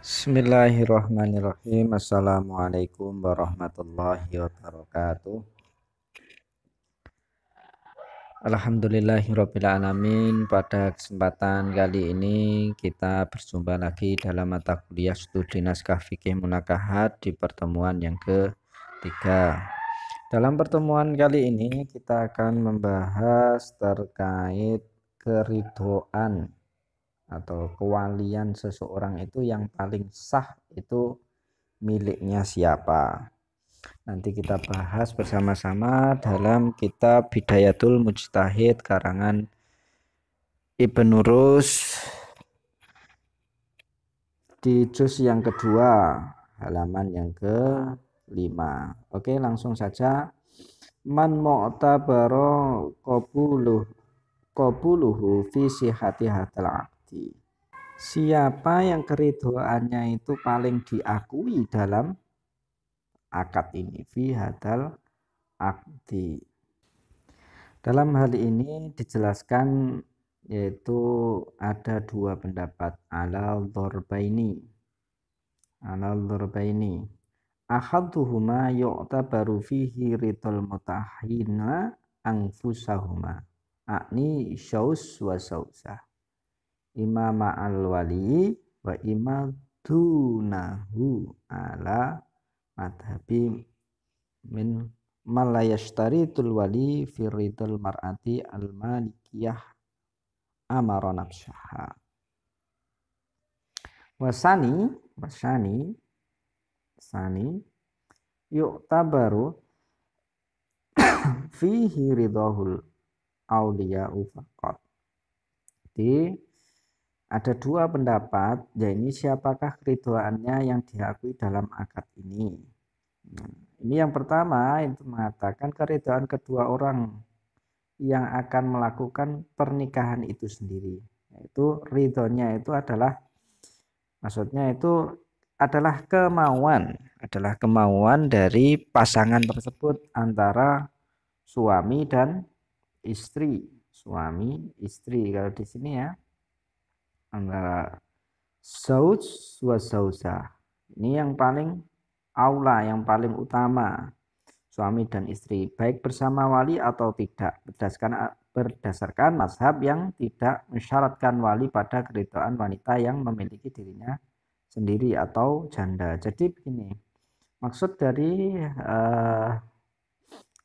Bismillahirrahmanirrahim. Assalamualaikum warahmatullahi wabarakatuh. Alhamdulillahirabbil alamin. Pada kesempatan kali ini kita berjumpa lagi dalam mata kuliah studi naskah fikih munakahat di pertemuan yang ketiga. Dalam pertemuan kali ini kita akan membahas terkait keridhaan atau kewalian seseorang itu yang paling sah itu miliknya siapa. Nanti kita bahas bersama-sama dalam kitab Bidayatul Mujtahid karangan Ibnu Rus di juz yang kedua halaman yang ke-5. Oke, langsung saja. Man mu'tabaro qabuluhu fi sihhati hadzal aqdi. Siapa yang keridhoannya itu paling diakui dalam akad ini, fi hadzal aqdi. Dalam hal ini dijelaskan yaitu ada dua pendapat alal dzarbaini. Ahaduhuma yu'tabaru fihi ridul mutahhina anfusahuma. Akni syaus wa sausah. Ima ma'al wali wa ima dunahu ala madhabi min malayashtaritul wali firidul mar'ati al-malikiyah amara nafsaha. Wasani yu'tabaru fihi ridahul awliya'u faqat. Jadi ada dua pendapat, yaitu siapakah keridhoannya yang diakui dalam akad ini. Ini yang pertama itu mengatakan keridhaan kedua orang yang akan melakukan pernikahan itu sendiri. Yaitu ridhonya itu adalah, maksudnya itu adalah kemauan dari pasangan tersebut antara suami dan istri. Suami, istri kalau di sini ya. Antara zauj wa zaujah. Ini yang paling aula, yang paling utama, suami dan istri, baik bersama wali atau tidak, berdasarkan mazhab yang tidak mensyaratkan wali pada keridhaan wanita yang memiliki dirinya sendiri atau janda. Jadi begini, maksud dari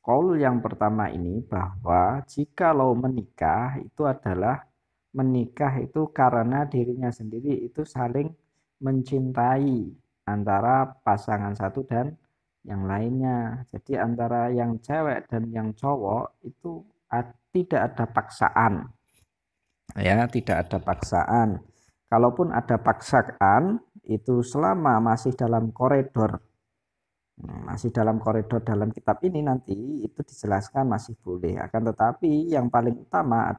qaul yang pertama ini bahwa jikalau menikah itu adalah menikah itu karena dirinya sendiri itu saling mencintai antara pasangan satu dan yang lainnya. Jadi antara yang cewek dan yang cowok itu tidak ada paksaan. Ya, tidak ada paksaan. Kalaupun ada paksaan itu selama masih dalam koridor dalam kitab ini nanti itu dijelaskan masih boleh. Akan tetapi yang paling utama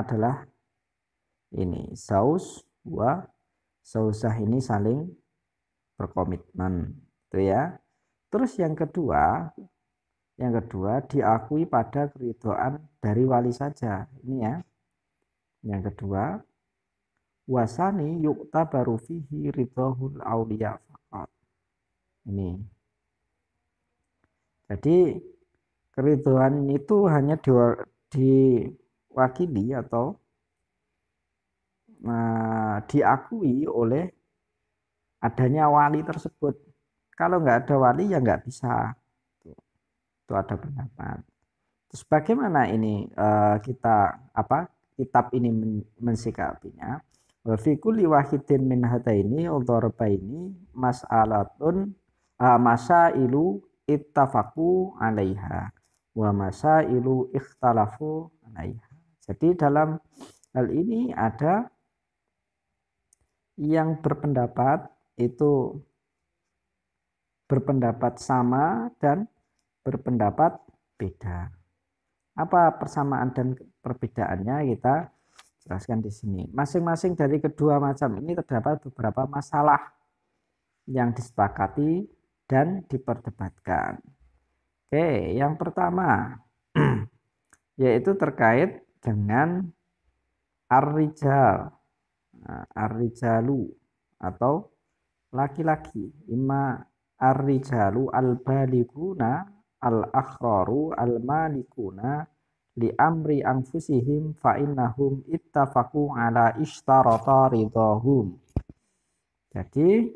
adalah ini saus wa sausah ini saling berkomitmen, itu ya. Terus yang kedua diakui pada keridhaan dari wali saja. Ini ya. Yang kedua, wasani yu'tabaru fihi ridhahul auliya faqat. Ini. Jadi keridhaan itu hanya diwakili atau diakui oleh adanya wali tersebut. Kalau nggak ada wali ya nggak bisa. Itu ada pendapat. Terus bagaimana ini kitab ini mensikapinya? Wa fi kulli wahidin min hadaini udharbaini mas'alatun masailu ittafaqu 'alaiha wa masailu ikhtalafu 'alaiha. Jadi dalam hal ini ada yang berpendapat itu berpendapat sama dan berpendapat beda. Apa persamaan dan perbedaannya kita jelaskan di sini. Masing-masing dari kedua macam ini terdapat beberapa masalah yang disepakati dan diperdebatkan. Oke, yang pertama yaitu terkait dengan ar-rijal Nah, ar-rijalu atau laki-laki, imma ar-rijalu al-baliguna al-akhraru al-malikuna li amri anfusihim fa innahum ittafaqu ala ishtarata ridahum. Jadi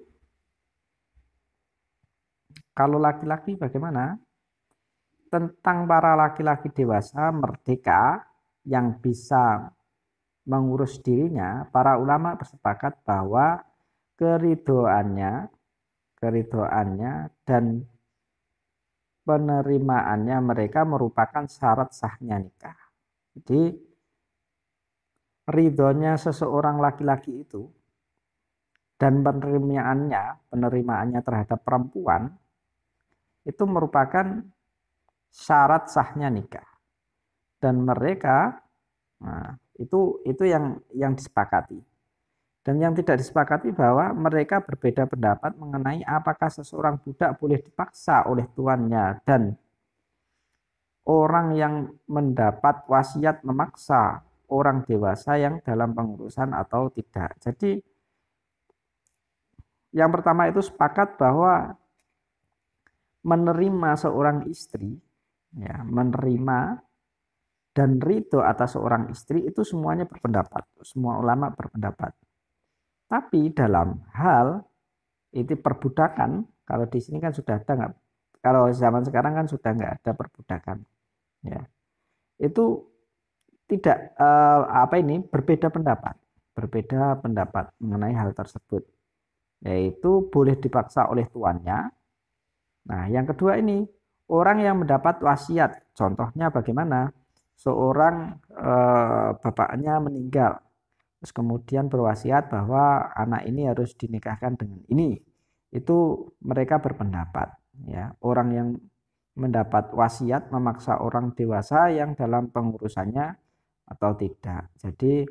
kalau laki-laki bagaimana? Tentang para laki-laki dewasa merdeka yang bisa mengurus dirinya, para ulama bersepakat bahwa keridoannya dan penerimaannya mereka merupakan syarat sahnya nikah. Jadi ridhonya seseorang laki-laki itu dan penerimaannya terhadap perempuan itu merupakan syarat sahnya nikah. Dan mereka itu yang disepakati. Dan yang tidak disepakati bahwa mereka berbeda pendapat mengenai apakah seseorang budak boleh dipaksa oleh tuannya dan orang yang mendapat wasiat memaksa orang dewasa yang dalam pengurusan atau tidak. Jadi yang pertama itu sepakat bahwa menerima seorang istri, ya, menerima dan ridho atas seorang istri itu semuanya berpendapat, semua ulama berpendapat. Tapi dalam hal itu perbudakan, kalau di sini kan sudah ada nggak? Kalau zaman sekarang kan sudah nggak ada perbudakan, ya. Itu tidak berbeda pendapat mengenai hal tersebut, yaitu boleh dipaksa oleh tuannya. Nah, yang kedua ini orang yang mendapat wasiat, contohnya bagaimana? Seorang bapaknya meninggal, terus kemudian berwasiat bahwa anak ini harus dinikahkan dengan ini. Itu mereka berpendapat, ya. Orang yang mendapat wasiat memaksa orang dewasa yang dalam pengurusannya atau tidak. Jadi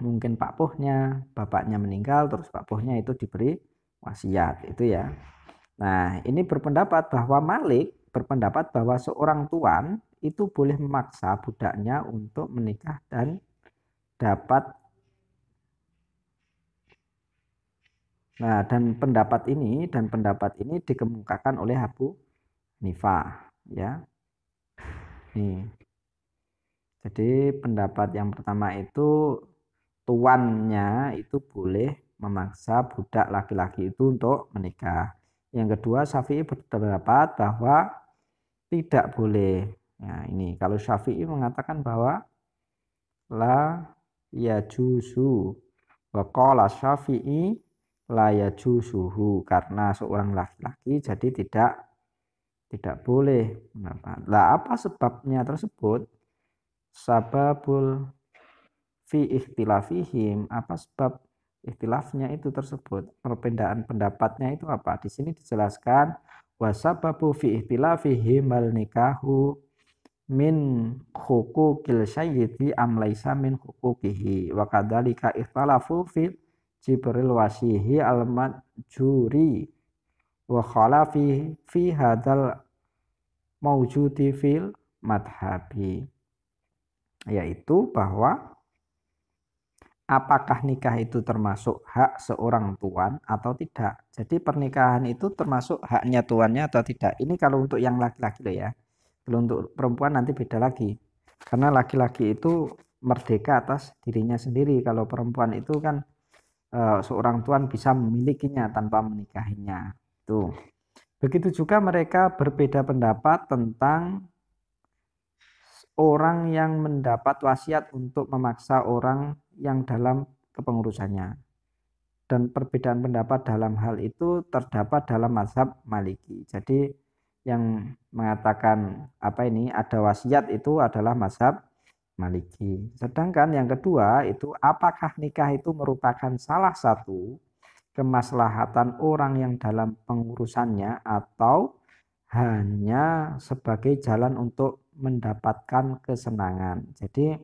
mungkin Pak Puhnya, bapaknya meninggal, terus Pak Puhnya itu diberi wasiat, itu ya. Nah, ini berpendapat bahwa Malik berpendapat bahwa seorang tuan itu boleh memaksa budaknya untuk menikah dan dapat. Nah, dan pendapat ini dikemukakan oleh Abu Hanifah, ya. Nih. Jadi pendapat yang pertama itu tuannya itu boleh memaksa budak laki-laki itu untuk menikah. Yang kedua, Syafi'i berpendapat bahwa tidak boleh. Nah, ini kalau Syafi'i mengatakan bahwa la yajuzu, wa qala Syafi'i la yajuzuhu, karena seorang laki-laki jadi tidak boleh. Lah apa sebabnya tersebut? Sababul fi ikhtilafihim, apa sebab ikhtilafnya itu tersebut, perbedaan pendapatnya itu apa? Di sini dijelaskan wasababu fi ikhtilafihim al nikahu min hukukil sayyidi am laisa min hukukihi wa kadzalika ikhtalafu fi jibril wasihi al majuri wa khalafi fi hadal maujudi fil madhabi, yaitu bahwa apakah nikah itu termasuk hak seorang tuan atau tidak. Jadi pernikahan itu termasuk haknya tuannya atau tidak. Ini kalau untuk yang laki-laki loh ya. Kalau untuk perempuan nanti beda lagi. Karena laki-laki itu merdeka atas dirinya sendiri. Kalau perempuan itu kan seorang tuan bisa memilikinya tanpa menikahinya. Tuh. Begitu juga mereka berbeda pendapat tentang orang yang mendapat wasiat untuk memaksa orang yang dalam kepengurusannya. Dan perbedaan pendapat dalam hal itu terdapat dalam mazhab Maliki. Jadi yang mengatakan ada wasiat itu adalah mazhab Maliki. Sedangkan yang kedua itu apakah nikah itu merupakan salah satu kemaslahatan orang yang dalam pengurusannya atau hanya sebagai jalan untuk mendapatkan kesenangan. Jadi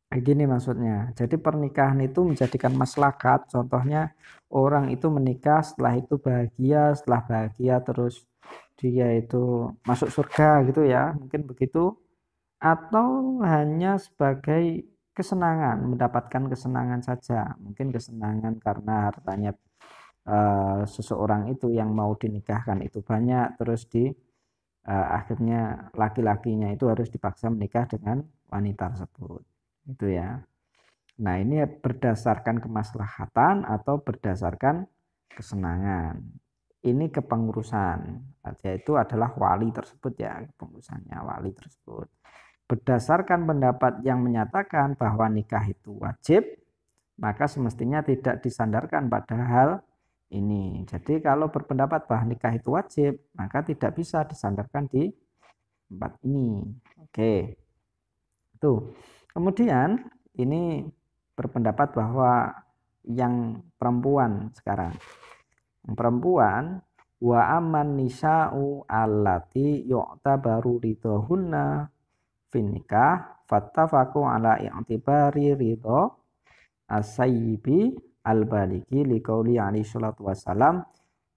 begini maksudnya. Jadi pernikahan itu menjadikan maslahat. Contohnya orang itu menikah, setelah itu bahagia, setelah bahagia terus dia itu masuk surga gitu ya. Mungkin begitu. Atau hanya sebagai kesenangan, mendapatkan kesenangan saja. Mungkin kesenangan karena hartanya seseorang itu yang mau dinikahkan itu banyak, terus akhirnya laki-lakinya itu harus dipaksa menikah dengan wanita tersebut. Itu ya. Nah, ini berdasarkan kemaslahatan atau berdasarkan kesenangan. Ini kepengurusan, yaitu adalah wali tersebut ya, kepengurusannya wali tersebut. Berdasarkan pendapat yang menyatakan bahwa nikah itu wajib, maka semestinya tidak disandarkan pada hal ini. Jadi kalau berpendapat bahwa nikah itu wajib, maka tidak bisa disandarkan di tempat ini. Oke. Tuh. Kemudian ini berpendapat bahwa yang perempuan sekarang. Yang perempuan wa aman nisa'u allati yu'tabaru ridhohunna fin nikah fattafaqu ala i'tibari ridho as-sayyibi al-baligi liqauli alaihi salatu wassalam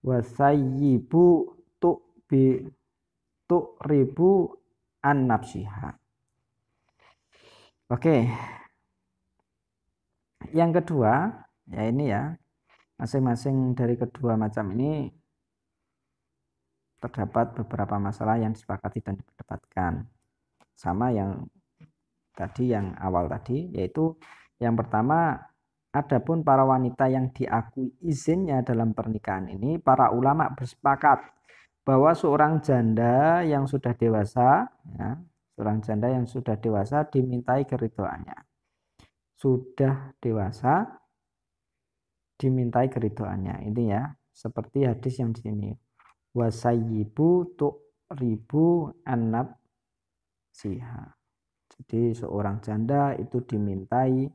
wa sayyibu tu'ribu an nafsiha. Oke. Yang kedua, ya ini ya, masing-masing dari kedua macam ini terdapat beberapa masalah yang disepakati dan diperdebatkan. Sama yang tadi, yang awal tadi, yaitu yang pertama, adapun para wanita yang diakui izinnya dalam pernikahan ini, para ulama bersepakat bahwa seorang janda yang sudah dewasa, ya, seorang janda yang sudah dewasa dimintai keridhoannya. Sudah dewasa dimintai keridhoannya. Ini ya, seperti hadis yang di sini. Wasayyibu tu'ribu annab siha. Jadi seorang janda itu dimintai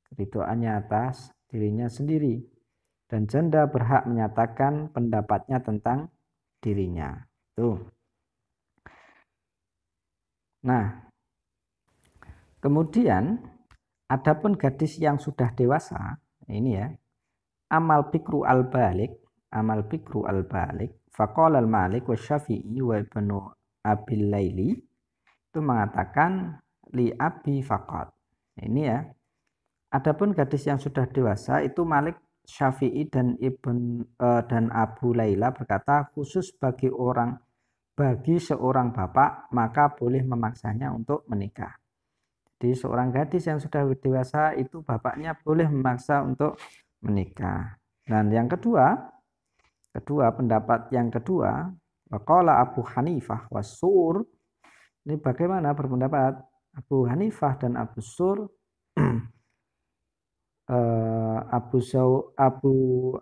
keridhoannya atas dirinya sendiri. Dan janda berhak menyatakan pendapatnya tentang dirinya. Tuh. Nah, kemudian adapun gadis yang sudah dewasa, ini ya, amal bikru al-balik, faqala al-Malik wa Syafi'i wa Ibnu Abil Laili itu mengatakan li abi faqat. Ini ya. Adapun gadis yang sudah dewasa itu Malik, Syafi'i dan Abu Laila berkata khusus bagi seorang bapak maka boleh memaksanya untuk menikah. Jadi seorang gadis yang sudah dewasa itu bapaknya boleh memaksa untuk menikah. Dan yang kedua pendapat yang kedua, waqala Abu Hanifah wasur. Ini bagaimana berpendapat Abu Hanifah dan Abu Sur, Abu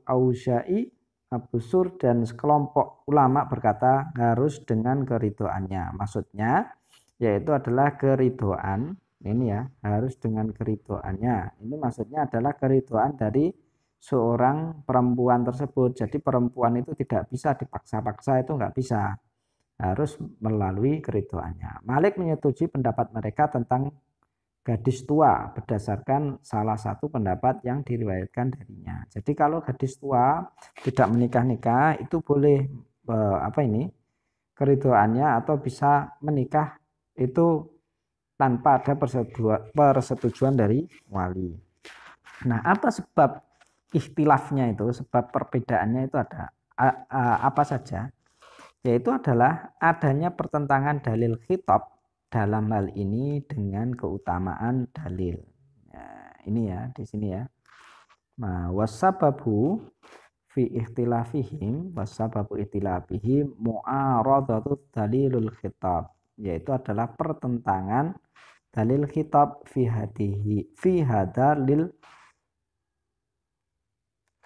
Auza'i, Abu Sur dan sekelompok ulama berkata harus dengan keridhoannya. Maksudnya yaitu adalah keridhoan. Ini ya, harus dengan keridhoannya. Ini maksudnya adalah keridhoan dari seorang perempuan tersebut. Jadi perempuan itu tidak bisa dipaksa-paksa, itu enggak bisa. Harus melalui keridhoannya. Malik menyetujui pendapat mereka tentang gadis tua berdasarkan salah satu pendapat yang diriwayatkan darinya. Jadi kalau gadis tua tidak menikah-nikah itu boleh keridhoannya atau bisa menikah itu tanpa ada persetujuan dari wali. Nah, apa sebab ikhtilafnya itu, sebab perbedaannya itu ada apa saja? Yaitu adalah adanya pertentangan dalil khitab dalam hal ini dengan keutamaan dalil. Ya, ini ya di sini ya. Nah, wasababu fi ikhtilafihim mu'aradatu dalilul khitab, yaitu adalah pertentangan dalil khitab fi hadalil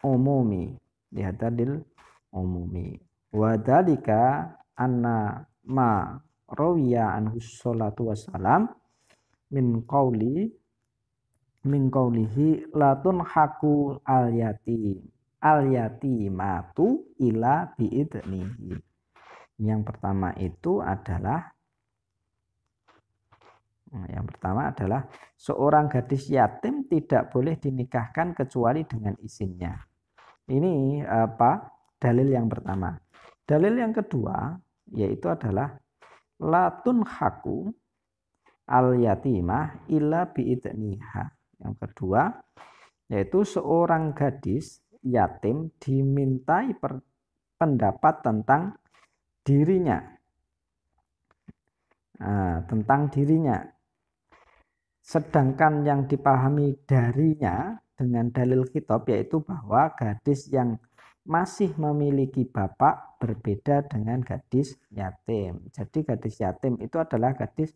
umumi, wa dalika anna ma rawiya anhu sholatu wassalam min qawlihi latun haku al yatimatu ila biidnihi. Yang pertama adalah seorang gadis yatim tidak boleh dinikahkan kecuali dengan izinnya. Ini dalil yang pertama. Dalil yang kedua yaitu adalah latun haku al yatimah illa biidniha. Yang kedua yaitu seorang gadis yatim dimintai pendapat tentang dirinya. Nah, tentang dirinya. Sedangkan yang dipahami darinya dengan dalil kitab yaitu bahwa gadis yang masih memiliki bapak berbeda dengan gadis yatim. Jadi gadis yatim itu adalah gadis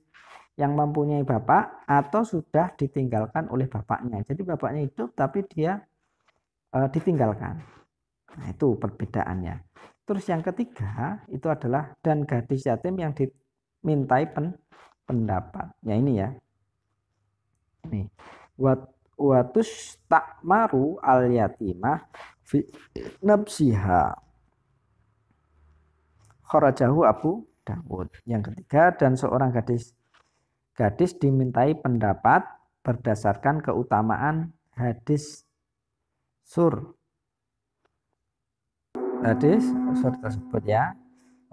yang mempunyai bapak atau sudah ditinggalkan oleh bapaknya. Jadi bapaknya hidup tapi dia ditinggalkan. Nah, itu perbedaannya. Terus yang ketiga itu adalah dan gadis yatim yang dimintai pendapat. Ya ini ya. Nih. Watus takmaru al yatimah fi nafsiha. Kharajahu Abu Dawud. Yang ketiga dan seorang gadis dimintai pendapat berdasarkan keutamaan hadis sur tersebut ya.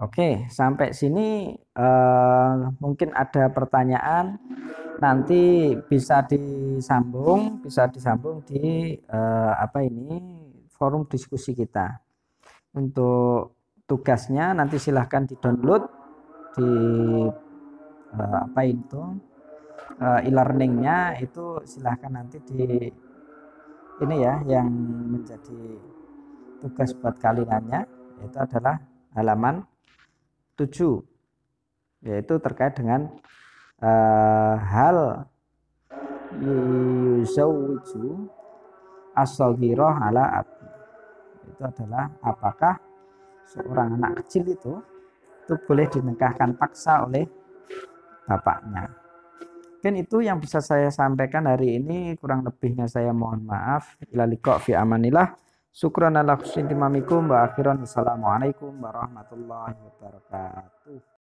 Oke, sampai sini mungkin ada pertanyaan, nanti bisa disambung di forum diskusi kita. Untuk tugasnya nanti silahkan di-download di e-learningnya itu silahkan nanti di ini ya yang menjadi tugas buat kaliannya, yaitu adalah halaman 7, yaitu terkait dengan hal yuzawwiju as-saghirah ala abi. Itu adalah apakah seorang anak kecil itu boleh dinikahkan paksa oleh bapaknya. Mungkin itu yang bisa saya sampaikan hari ini, kurang lebihnya saya mohon maaf. Ila liqa fi amanillah. Syukran ala husni timamikum wa akhiran. Assalamualaikum warahmatullahi wabarakatuh.